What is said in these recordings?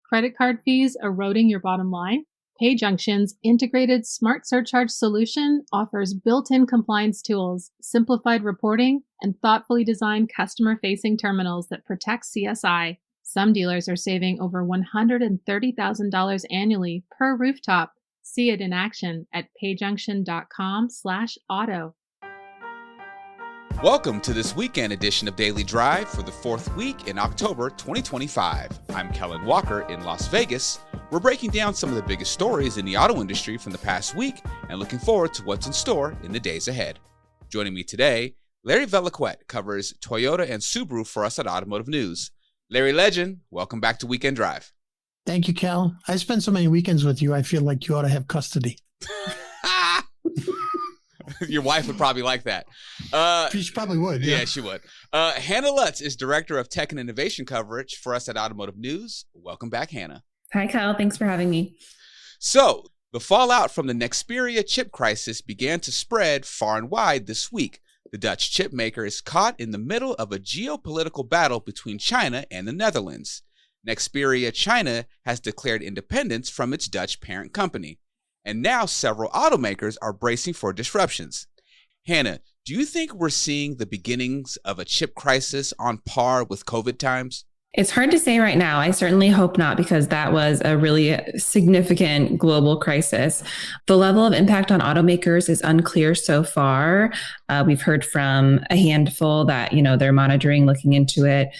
Credit card fees eroding your bottom line? PayJunction's integrated smart surcharge solution offers built-in compliance tools, simplified reporting, and thoughtfully designed customer-facing terminals that protect CSI. Some dealers are saving over $130,000 annually per rooftop. See it in action at payjunction.com/auto. Welcome to this weekend edition of Daily Drive for the fourth week in October 2025. I'm Kellen Walker in Las Vegas. We're breaking down some of the biggest stories in the auto industry from the past week and looking forward to what's in store in the days ahead. Joining me today, Larry Velaquette covers Toyota and Subaru for us at Automotive News. Larry Legend, welcome back to Weekend Drive. Thank you, Cal. I spent so many weekends with you, I feel like you ought to have custody. Your wife would probably like that. She probably would. Yeah, she would. Hannah Lutz is Director of Tech and Innovation Coverage for us at Automotive News. Welcome back, Hannah. Hi, Kyle. Thanks for having me. So, the fallout from the Nexperia chip crisis began to spread far and wide this week. The Dutch chip maker is caught in the middle of a geopolitical battle between China and the Netherlands. Nexperia China has declared independence from its Dutch parent company. And now several automakers are bracing for disruptions. Hannah, do you think we're seeing the beginnings of a chip crisis on par with COVID times? It's hard to say right now. I certainly hope not, because that was a really significant global crisis. The level of impact on automakers is unclear so far. We've heard from a handful that, they're monitoring, looking into it.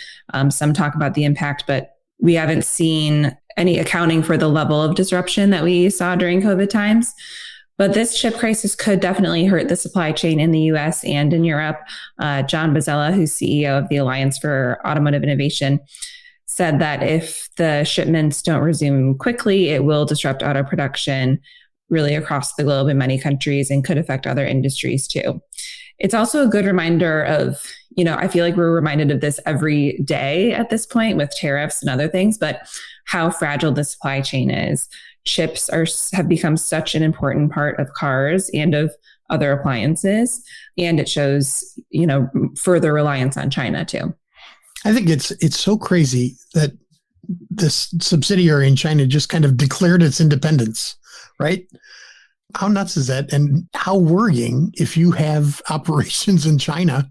Some talk about the impact, but we haven't seen any accounting for the level of disruption that we saw during COVID times. But this chip crisis could definitely hurt the supply chain in the US and in Europe. John Bozzella, who's CEO of the Alliance for Automotive Innovation, said that if the shipments don't resume quickly, it will disrupt auto production really across the globe in many countries and could affect other industries too. It's also a good reminder of, I feel like we're reminded of this every day at this point with tariffs and other things, but how fragile the supply chain is. Chips have become such an important part of cars and of other appliances, and it shows, further reliance on China too. I think it's so crazy that this subsidiary in China just kind of declared its independence, right? How nuts is that? And how worrying if you have operations in China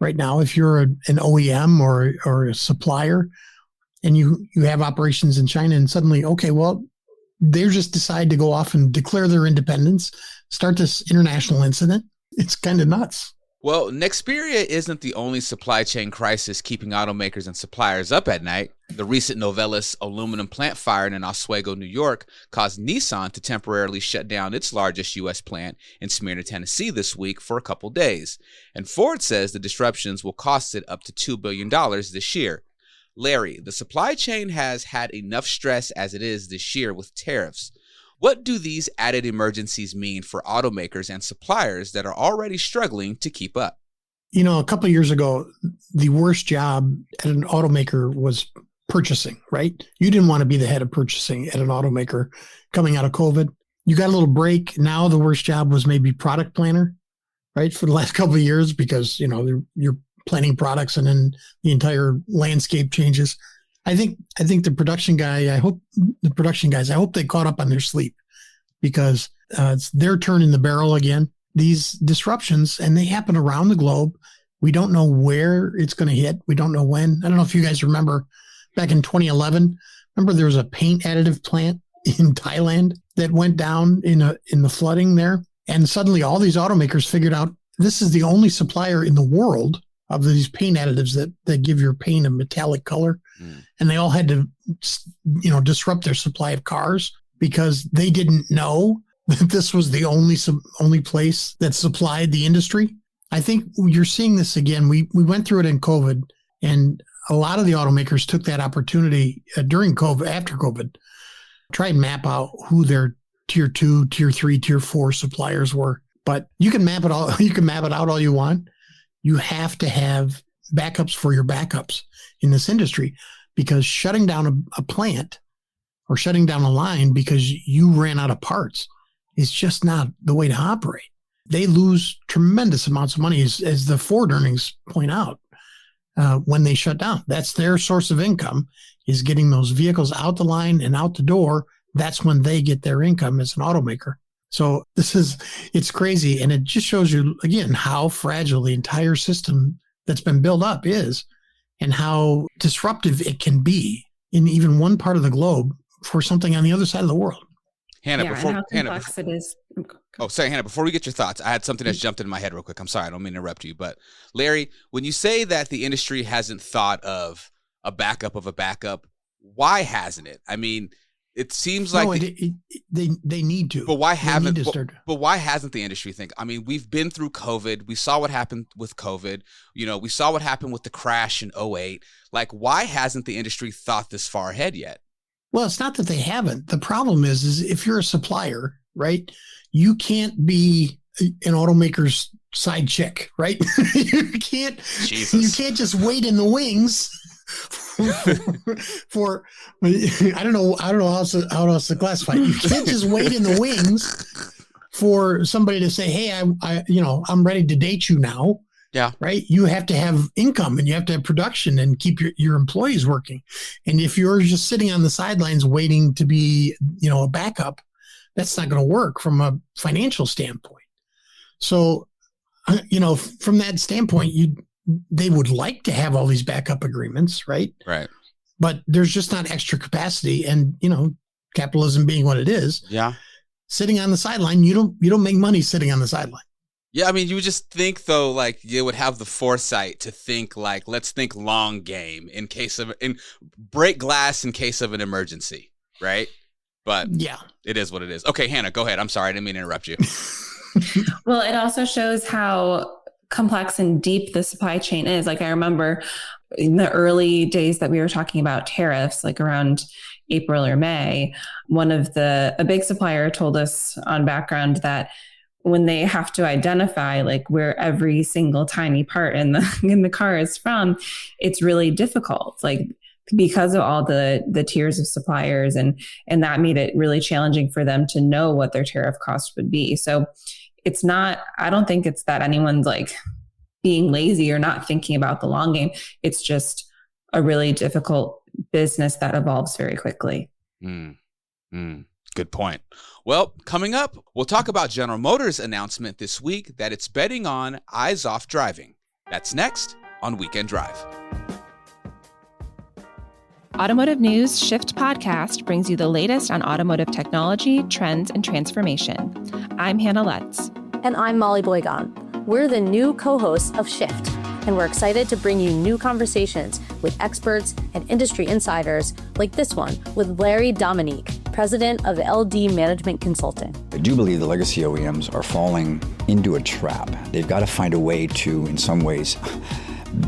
right now, if you're an OEM or a supplier and you have operations in China and suddenly, okay, well, they just decide to go off and declare their independence, start this international incident. It's kind of nuts. Well, Nexperia isn't the only supply chain crisis keeping automakers and suppliers up at night. The recent Novelis aluminum plant fire in Oswego, New York, caused Nissan to temporarily shut down its largest U.S. plant in Smyrna, Tennessee this week for a couple days. And Ford says the disruptions will cost it up to $2 billion this year. Larry, the supply chain has had enough stress as it is this year with tariffs. What do these added emergencies mean for automakers and suppliers that are already struggling to keep up? A couple of years ago, the worst job at an automaker was purchasing, right? You didn't want to be the head of purchasing at an automaker coming out of COVID. You got a little break. Now the worst job was maybe product planner, right? For the last couple of years, because, you're planning products and then the entire landscape changes. I think the production guys, I hope they caught up on their sleep, because it's their turn in the barrel again. These disruptions, and they happen around the globe. We don't know where it's going to hit. We don't know when. I don't know if you guys remember back in 2011, there was a paint additive plant in Thailand that went down in the flooding there. And suddenly all these automakers figured out this is the only supplier in the world of these paint additives that give your paint a metallic color. And they all had to, disrupt their supply of cars because they didn't know that this was the only place that supplied the industry. I think you're seeing this again. We went through it in COVID, and a lot of the automakers took that opportunity during COVID, after COVID, try and map out who their tier 2, tier 3, tier 4 suppliers were. But you can map it all. You can map it out all you want. You have to have backups for your backups in this industry, because shutting down a plant or shutting down a line because you ran out of parts is just not the way to operate. They lose tremendous amounts of money, as the Ford earnings point out. when they shut down. That's their source of income, is getting those vehicles out the line and out the door. That's when they get their income as an automaker. So it's crazy. And it just shows you, again, how fragile the entire system that's been built up is and how disruptive it can be in even one part of the globe for something on the other side of the world. Hannah, and how complex it is. Oh, sorry, Hannah, before we get your thoughts, I had something that's jumped into my head real quick. I'm sorry, I don't mean to interrupt you. But Larry, when you say that the industry hasn't thought of a backup of a backup, why hasn't it? I mean, it seems like they need to. But why haven't? But why hasn't the industry think? I mean, we've been through COVID. We saw what happened with COVID. We saw what happened with the crash in 2008. Like, why hasn't the industry thought this far ahead yet? Well, it's not that they haven't. The problem is if you're a supplier, right, you can't be an automaker's side chick, right? You can't just wait in the wings for I don't know how else to classify it. You can't just wait in the wings for somebody to say, hey, I'm ready to date you now. Yeah. Right. You have to have income and you have to have production and keep your employees working. And if you're just sitting on the sidelines waiting to be, a backup, that's not going to work from a financial standpoint. So, from that standpoint, they would like to have all these backup agreements. Right. Right. But there's just not extra capacity. And, capitalism being what it is. Yeah. Sitting on the sideline, you don't make money sitting on the sideline. Yeah, I mean, you would just think, though, like, you would have the foresight to think, like, let's think long game in break glass in case of an emergency, right? But yeah, it is what it is. Okay, Hannah, go ahead. I'm sorry. I didn't mean to interrupt you. Well, it also shows how complex and deep the supply chain is. Like, I remember in the early days that we were talking about tariffs, like around April or May, a big supplier told us on background that when they have to identify like where every single tiny part in the car is from, it's really difficult, like because of all the tiers of suppliers, and that made it really challenging for them to know what their tariff cost would be. So I don't think it's that anyone's like being lazy or not thinking about the long game. It's just a really difficult business that evolves very quickly. Good point. Well, coming up, we'll talk about General Motors' announcement this week that it's betting on eyes-off driving. That's next on Weekend Drive. Automotive News Shift podcast brings you the latest on automotive technology, trends, and transformation. I'm Hannah Lutz. And I'm Molly Boygon. We're the new co-hosts of Shift, and we're excited to bring you new conversations with experts and industry insiders like this one with Larry Dominique, president of LD Management Consulting. I do believe the legacy OEMs are falling into a trap. They've got to find a way to, in some ways,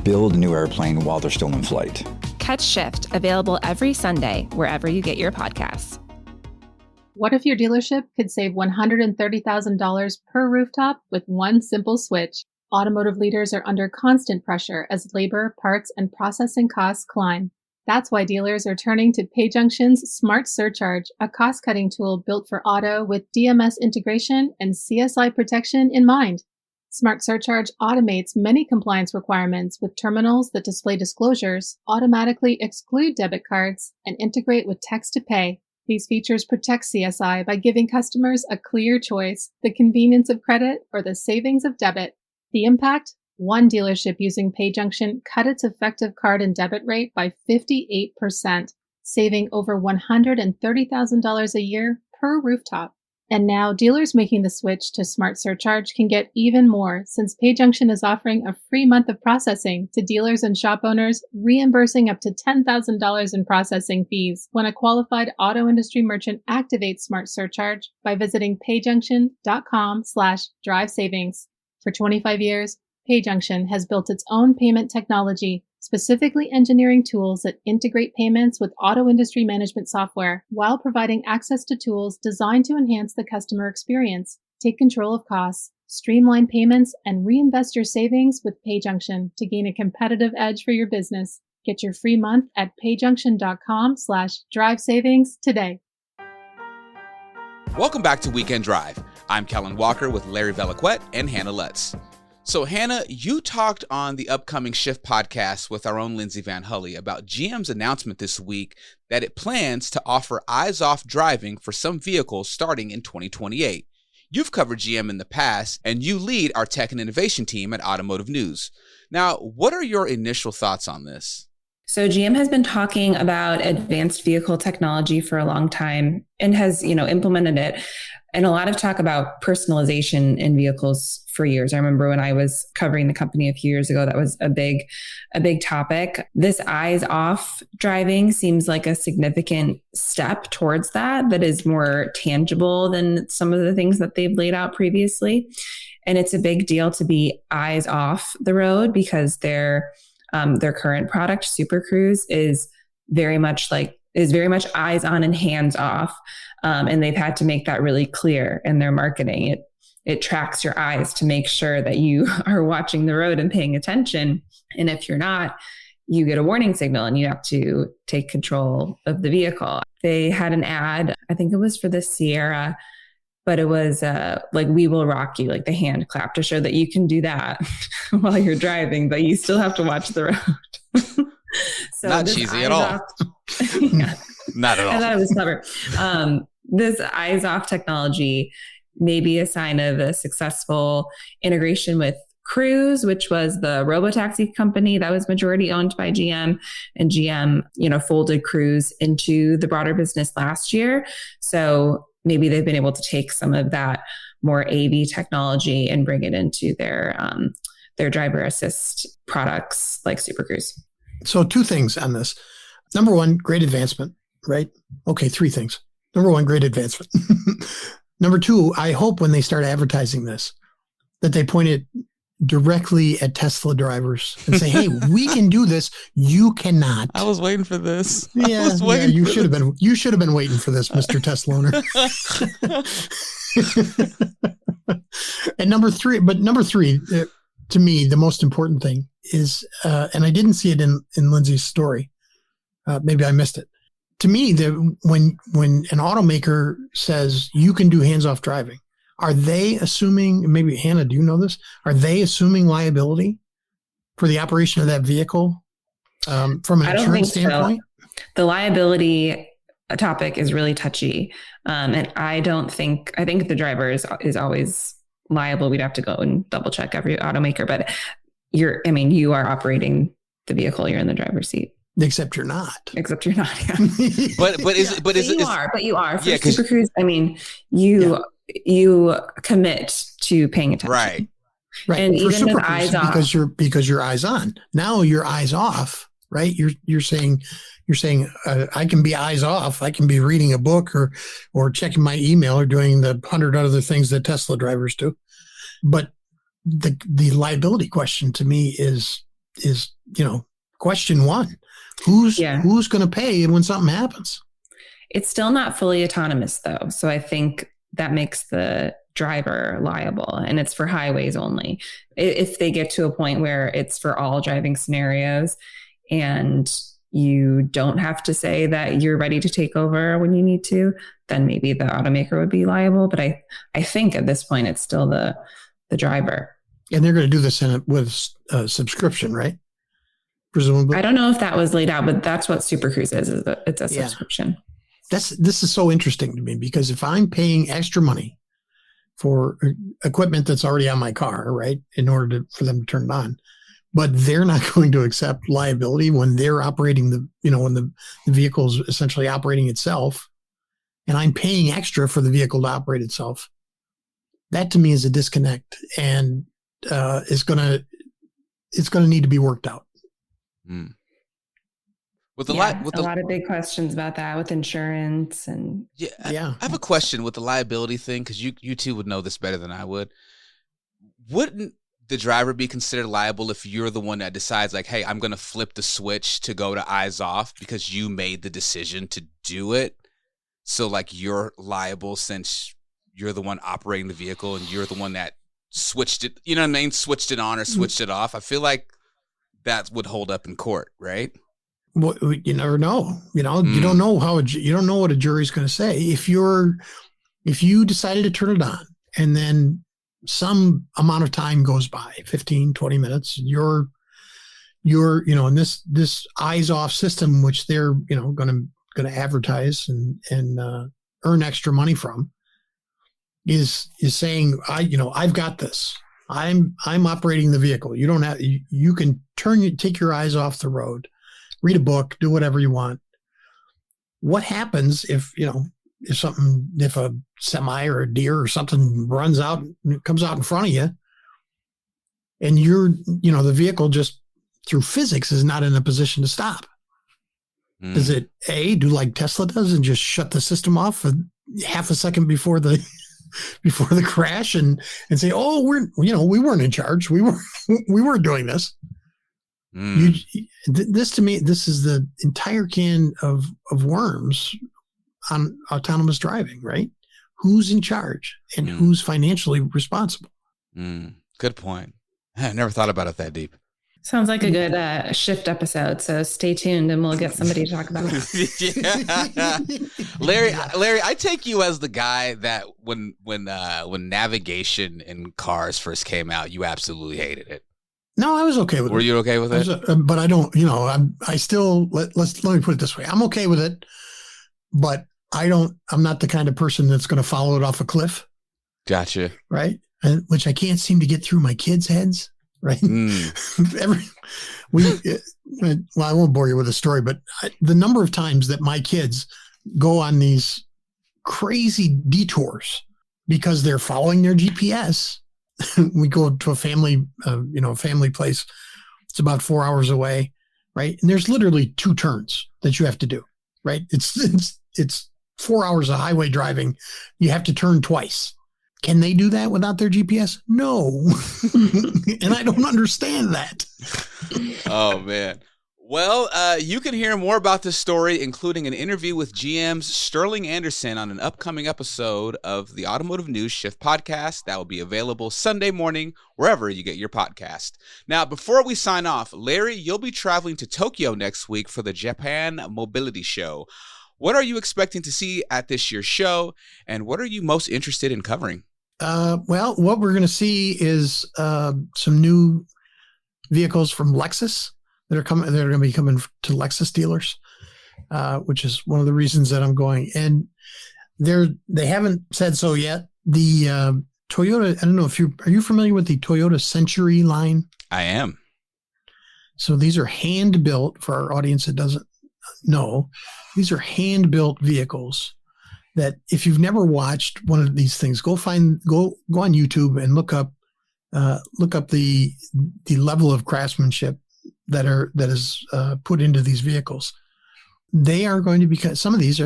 build a new airplane while they're still in flight. Catch Shift, available every Sunday, wherever you get your podcasts. What if your dealership could save $130,000 per rooftop with one simple switch? Automotive leaders are under constant pressure as labor, parts, and processing costs climb. That's why dealers are turning to PayJunction's Smart Surcharge, a cost-cutting tool built for auto with DMS integration and CSI protection in mind. Smart Surcharge automates many compliance requirements with terminals that display disclosures, automatically exclude debit cards, and integrate with text-to-pay. These features protect CSI by giving customers a clear choice, the convenience of credit or the savings of debit. The impact? One dealership using PayJunction cut its effective card and debit rate by 58%, saving over $130,000 a year per rooftop. And now dealers making the switch to Smart Surcharge can get even more, since PayJunction is offering a free month of processing to dealers and shop owners, reimbursing up to $10,000 in processing fees when a qualified auto industry merchant activates Smart Surcharge by visiting payjunction.com/drive savings. For 25 years, PayJunction has built its own payment technology, specifically engineering tools that integrate payments with auto industry management software while providing access to tools designed to enhance the customer experience. Take control of costs, streamline payments, and reinvest your savings with PayJunction to gain a competitive edge for your business. Get your free month at payjunction.com/drive savings today. Welcome back to Weekend Drive. I'm Kellen Walker with Larry Velaquette and Hannah Lutz. So, Hannah, you talked on the upcoming Shift podcast with our own Lindsay Van Hully about GM's announcement this week that it plans to offer eyes-off driving for some vehicles starting in 2028. You've covered GM in the past, and you lead our tech and innovation team at Automotive News. Now, what are your initial thoughts on this? So GM has been talking about advanced vehicle technology for a long time and has, implemented it. And a lot of talk about personalization in vehicles for years. I remember when I was covering the company a few years ago, that was a big topic. This eyes off driving seems like a significant step towards that is more tangible than some of the things that they've laid out previously. And it's a big deal to be eyes off the road because their current product, Super Cruise, is very much eyes on and hands off. And they've had to make that really clear in their marketing. It tracks your eyes to make sure that you are watching the road and paying attention. And if you're not, you get a warning signal and you have to take control of the vehicle. They had an ad, I think it was for the Sierra, but it was like "We Will Rock You," like the hand clap to show that you can do that while you're driving, but you still have to watch the road. So not cheesy at all. Yeah. Not at all. I thought it was clever. This eyes off technology may be a sign of a successful integration with Cruise, which was the robotaxi company that was majority owned by GM, and GM, folded Cruise into the broader business last year. So maybe they've been able to take some of that more AV technology and bring it into their driver assist products like Super Cruise. So 2 things on this. Number 1, great advancement, right? Okay, 3 things. Number 1, great advancement. Number 2, I hope when they start advertising this, that they point it directly at Tesla drivers and say, "Hey, we can do this. You cannot." I was waiting for this. Yeah, you should have been. You should have been waiting for this, Mr. Tesla owner. And number 3, to me, the most important thing is, and I didn't see it in Lindsay's story. Maybe I missed it. To me, when an automaker says you can do hands-off driving, are they assuming, maybe Hannah, do you know this? Are they assuming liability for the operation of that vehicle from an insurance standpoint? So. The liability topic is really touchy. And I think the driver is always liable. We'd have to go and double check every automaker, but you are operating the vehicle. You're in the driver's seat. Except you're not. Yeah. But you are. For Super Cruise, you commit to paying attention. Right. And for even with eyes off, because you're eyes on. Now you're eyes off, right? You're saying I can be eyes off. I can be reading a book or checking my email or doing the 100 other things that Tesla drivers do. But the liability question to me is question 1. Who's going to pay when something happens? It's still not fully autonomous though. So I think that makes the driver liable, and it's for highways only. If they get to a point where it's for all driving scenarios and you don't have to say that you're ready to take over when you need to, then maybe the automaker would be liable. But I think at this point, it's still the driver. And they're going to do this with a subscription, right? Presumably. I don't know if that was laid out, but that's what Super Cruise is. It's a subscription. This is so interesting to me because if I'm paying extra money for equipment that's already on my car, right, in order for them to turn it on, but they're not going to accept liability when they're operating when the vehicle is essentially operating itself, and I'm paying extra for the vehicle to operate itself. That to me is a disconnect, and it's going to need to be worked out. Mm. A lot of big questions about that with insurance and I have a question with the liability thing, because you two would know this better than I would. Wouldn't the driver be considered liable if you're the one that decides, like, hey, I'm going to flip the switch to go to eyes off because you made the decision to do it? So like you're liable since you're the one operating the vehicle and you're the one that switched it, you know what I mean? Switched it on or switched it off. I feel like that would hold up in court, right? Well, you never know. You don't know you don't know what a jury's going to say. If you decided to turn it on and then some amount of time goes by, 15, 20 minutes. You're in this eyes off system, which they're, going to advertise and earn extra money from, is saying, I've got this. I'm operating the vehicle. You don't have, you can take your eyes off the road, read a book, do whatever you want. What happens if a semi or a deer or something runs out and comes out in front of you, and the vehicle just through physics is not in a position to stop? Does it do like Tesla does and just shut the system off for half a second before the crash and say, oh, we weren't in charge. We weren't doing this. This to me, this is the entire can of worms on autonomous driving, right? Who's in charge and who's financially responsible? Good point. I never thought about it that deep. Sounds like a good Shift episode. So stay tuned and we'll get somebody to talk about it. Larry, I take you as the guy that when navigation in cars first came out, you absolutely hated it. No, I was okay with it. Were you okay with it? But I don't, I still, let me put it this way. I'm okay with it, but I'm not the kind of person that's going to follow it off a cliff. Gotcha. Right. Which I can't seem to get through my kids' heads. Right. I won't bore you with a story, but the number of times that my kids go on these crazy detours because they're following their GPS. We go to a family place. It's about 4 hours away. Right. And there's literally 2 turns that you have to do. Right. It's 4 hours of highway driving. You have to turn twice. Can they do that without their GPS? No. And I don't understand that. Oh, man. Well, you can hear more about this story, including an interview with GM's Sterling Anderson on an upcoming episode of the Automotive News Shift podcast that will be available Sunday morning, wherever you get your podcast. Now, before we sign off, Larry, you'll be traveling to Tokyo next week for the Japan Mobility Show. What are you expecting to see at this year's show, and what are you most interested in covering? Well, what we're going to see is some new vehicles from Lexus that are going to be coming to Lexus dealers, which is one of the reasons that I'm going. And they haven't said so yet. The Toyota, I don't know are you familiar with the Toyota Century line? I am. So these are hand built, for our audience that doesn't know. These are hand built vehicles that if you've never watched one of these things, go on YouTube and look up the level of craftsmanship that is put into these vehicles. They are going to be, some of these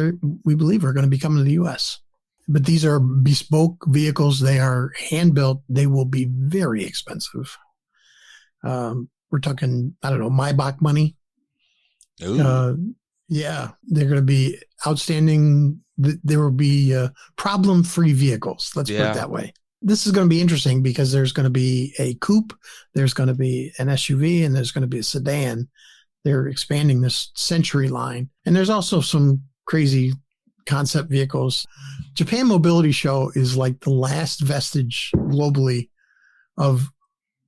we believe are going to be coming to the U.S. But these are bespoke vehicles. They are hand built. They will be very expensive. We're talking, I don't know, Maybach money. Yeah, they're going to be outstanding. There will be problem-free vehicles. Let's put it that way. This is going to be interesting because there's going to be a coupe, there's going to be an SUV, and there's going to be a sedan. They're expanding this Century line. And there's also some crazy concept vehicles. Japan Mobility Show is like the last vestige globally of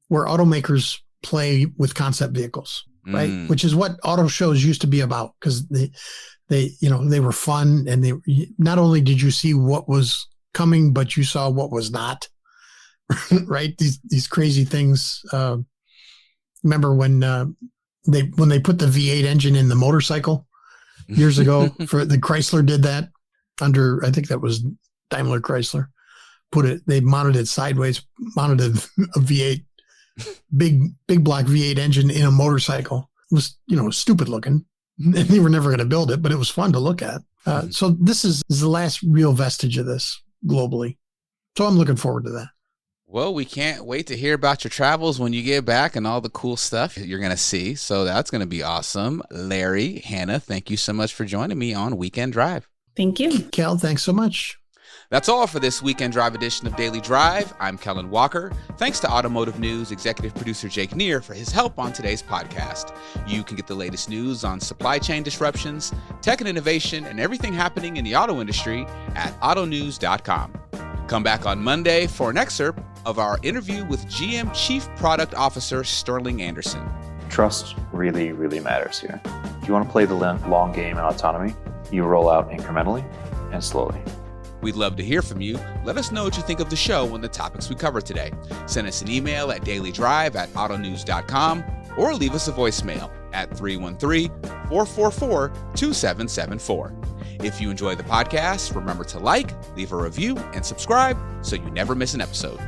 where automakers play with concept vehicles. Right, which is what auto shows used to be about, because they were fun, and they not only did you see what was coming, but you saw what was not. Right, these crazy things. Remember when they put the V8 engine in the motorcycle years ago? For the Chrysler did that under, I think that was Daimler Chrysler. They mounted it sideways, mounted a V8. Big block V8 engine in a motorcycle. It was, stupid looking. And they were never going to build it, but it was fun to look at. So this is the last real vestige of this globally. So I'm looking forward to that. Well, we can't wait to hear about your travels when you get back and all the cool stuff you're going to see. So that's going to be awesome. Larry, Hannah, thank you so much for joining me on Weekend Drive. Thank you. Cal, thanks so much. That's all for this Weekend Drive edition of Daily Drive. I'm Kellen Walker. Thanks to Automotive News executive producer Jake Neer for his help on today's podcast. You can get the latest news on supply chain disruptions, tech and innovation, and everything happening in the auto industry at autonews.com. Come back on Monday for an excerpt of our interview with GM Chief Product Officer Sterling Anderson. Trust really, really matters here. If you want to play the long game in autonomy, you roll out incrementally and slowly. We'd love to hear from you. Let us know what you think of the show and the topics we covered today. Send us an email at dailydrive@autonews.com or leave us a voicemail at 313-444-2774. If you enjoy the podcast, remember to like, leave a review, and subscribe so you never miss an episode.